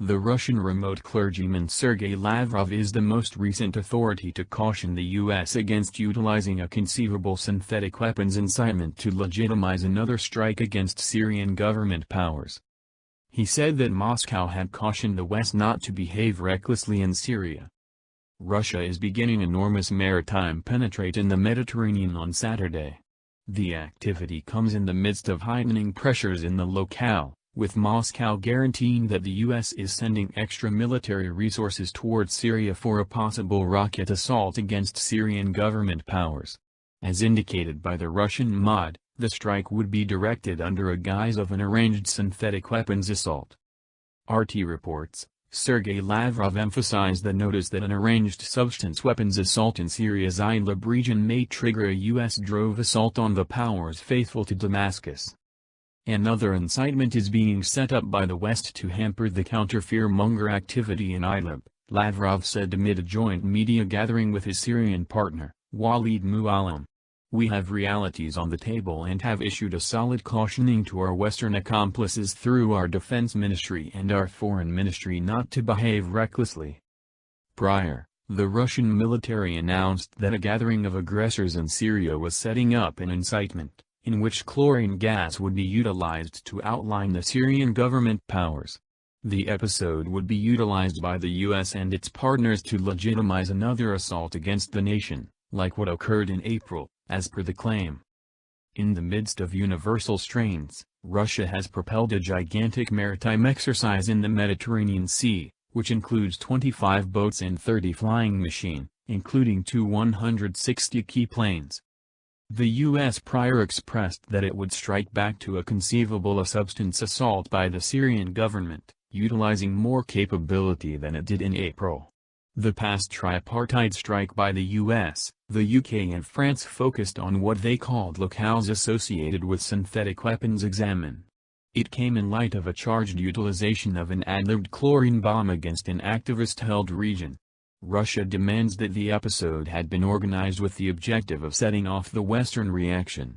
The Russian remote clergyman Sergey Lavrov is the most recent authority to caution the U.S. against utilizing a conceivable synthetic weapons incitement to legitimize another strike against Syrian government powers. He said that Moscow had cautioned the West not to behave recklessly in Syria. Russia is beginning enormous maritime penetration in the Mediterranean on Saturday. The activity comes in the midst of heightening pressures in the locale, with Moscow guaranteeing that the U.S. is sending extra military resources towards Syria for a possible rocket assault against Syrian government powers. As indicated by the Russian MOD, the strike would be directed under a guise of an arranged synthetic weapons assault. RT reports, Sergey Lavrov emphasized the notice that an arranged substance weapons assault in Syria's Idlib region may trigger a U.S. drone assault on the powers faithful to Damascus. Another incitement is being set up by the West to hamper the counter-fearmonger activity in Idlib, Lavrov said amid a joint media gathering with his Syrian partner, Walid Muallim. We have realities on the table and have issued a solid cautioning to our Western accomplices through our defense ministry and our foreign ministry not to behave recklessly. Prior, the Russian military announced that a gathering of aggressors in Syria was setting up an incitement, in which chlorine gas would be utilized to outline the Syrian government powers. The episode would be utilized by the U.S. and its partners to legitimize another assault against the nation, like what occurred in April, as per the claim. In the midst of universal strains, Russia has propelled a gigantic maritime exercise in the Mediterranean Sea, which includes 25 boats and 30 flying machines, including 2 160 key planes. The U.S. prior expressed that it would strike back to a conceivable a substance assault by the Syrian government, utilizing more capability than it did in April. The past tripartite strike by the U.S., the UK and France focused on what they called locales associated with synthetic weapons examine. It came in light of a charged utilization of an ad-libbed chlorine bomb against an activist-held region. Russia demands that the episode had been organized with the objective of setting off the Western reaction.